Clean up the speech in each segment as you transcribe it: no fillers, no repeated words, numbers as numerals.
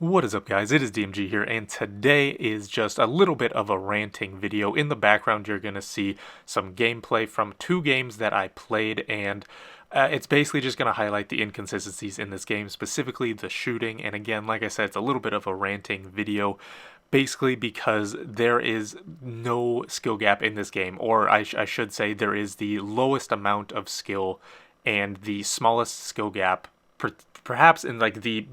What is up, guys? It is DMG here, and today is just a little bit of a ranting video. In the background, you're going to see some gameplay from two games that I played, and it's basically just going to highlight the inconsistencies in this game, specifically the shooting. And again, like I said, it's a little bit of a ranting video, basically because there is no skill gap in this game, or I should say there is the lowest amount of skill and the smallest skill gap, perhaps in like the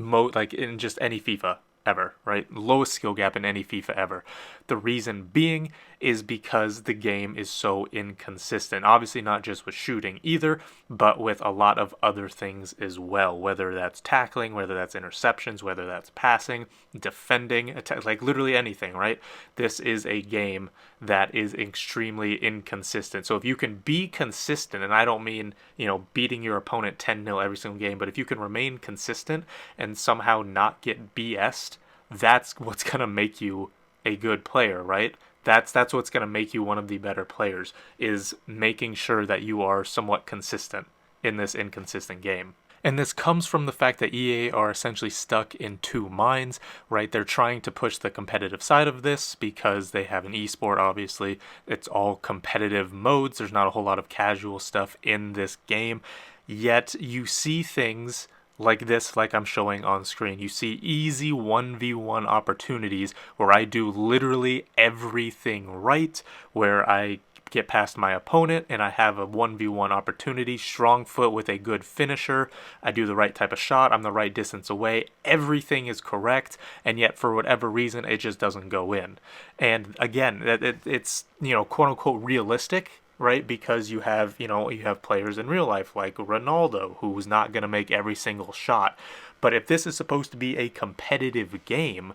like in just any FIFA ever, right? Lowest skill gap in any FIFA ever. The reason being is because the game is so inconsistent. Obviously not just with shooting either, but with a lot of other things as well, whether that's tackling, whether that's interceptions, whether that's passing, defending, like literally anything, right? This is a game that is extremely inconsistent. So if you can be consistent, and I don't mean, beating your opponent 10-0 every single game, but if you can remain consistent and somehow not get BS'd, that's what's going to make you a good player, right? That's what's going to make you one of the better players, is making sure that you are somewhat consistent in this inconsistent game. And this comes from the fact that EA are essentially stuck in two minds, right? They're trying to push the competitive side of this because they have an esport, obviously. It's all competitive modes. There's not a whole lot of casual stuff in this game. Yet you see things like this, like I'm showing on screen. You see easy 1v1 opportunities where I do literally everything right, where I get past my opponent and I have a 1v1 opportunity, strong foot with a good finisher, I do the right type of shot, I'm the right distance away, everything is correct, and yet for whatever reason it just doesn't go in. And again, it's quote unquote realistic, right? Because you have players in real life like Ronaldo, who's not going to make every single shot. But if this is supposed to be a competitive game,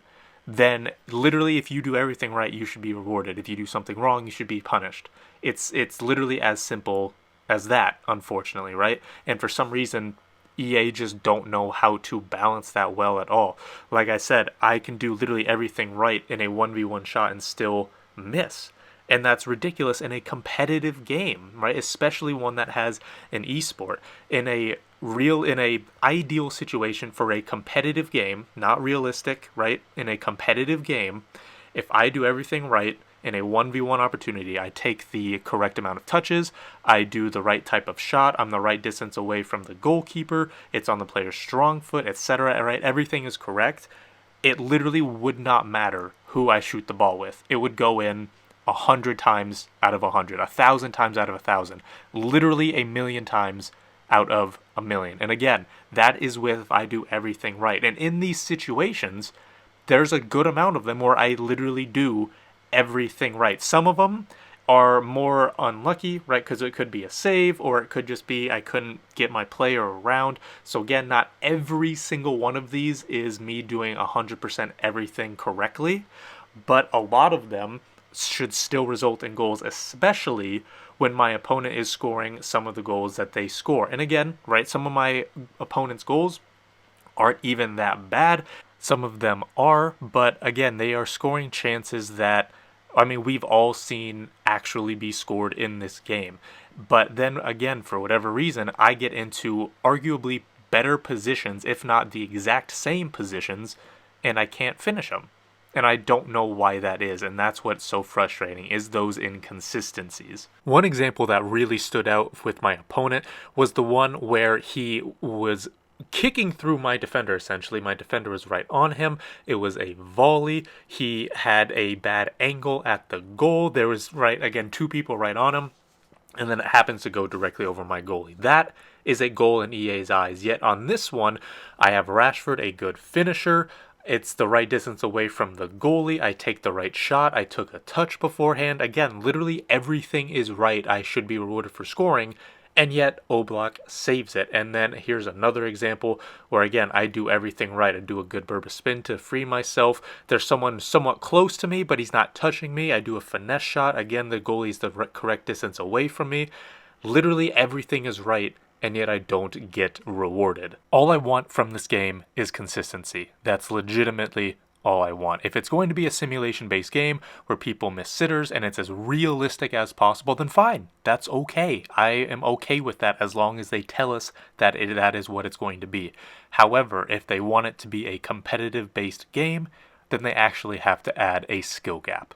then literally if you do everything right, you should be rewarded. If you do something wrong, you should be punished. It's literally as simple as that, unfortunately, right? And for some reason, EA just don't know how to balance that well at all. Like I said, I can do literally everything right in a 1v1 shot and still miss. And that's ridiculous in a competitive game, right? Especially one that has an esport. In a ideal situation for a competitive game, not realistic, right? In a competitive game, if I do everything right in a 1v1 opportunity, I take the correct amount of touches, I do the right type of shot, I'm the right distance away from the goalkeeper, it's on the player's strong foot, etc., right? Everything is correct. It literally would not matter who I shoot the ball with. It would go in 100 times out of 100, 1,000 times out of 1,000, literally a million times out of a million. And again, that is with if I do everything right. And in these situations, there's a good amount of them where I literally do everything right. Some of them are more unlucky, right? Because it could be a save, or it could just be I couldn't get my player around. So again, not every single one of these is me doing 100% everything correctly, but a lot of them should still result in goals, especially when my opponent is scoring some of the goals that they score. And again, right, some of my opponent's goals aren't even that bad. Some of them are, but again, they are scoring chances that, we've all seen actually be scored in this game. But then again, for whatever reason, I get into arguably better positions, if not the exact same positions, and I can't finish them. And I don't know why that is, and that's what's so frustrating, is those inconsistencies. One example that really stood out with my opponent was the one where he was kicking through my defender, essentially. My defender was right on him. It was a volley. He had a bad angle at the goal. There was, two people right on him, and then it happens to go directly over my goalie. That is a goal in EA's eyes. Yet on this one, I have Rashford, a good finisher. It's the right distance away from the goalie. I take the right shot. I took a touch beforehand. Again, literally everything is right. I should be rewarded for scoring. And yet, Oblak saves it. And then here's another example where, again, I do everything right. I do a good Berba spin to free myself. There's someone somewhat close to me, but he's not touching me. I do a finesse shot. Again, the goalie's the correct distance away from me. Literally everything is right, and yet I don't get rewarded. All I want from this game is consistency. That's legitimately all I want. If it's going to be a simulation-based game where people miss sitters and it's as realistic as possible, then fine. That's okay. I am okay with that as long as they tell us that that is what it's going to be. However, if they want it to be a competitive-based game, then they actually have to add a skill gap.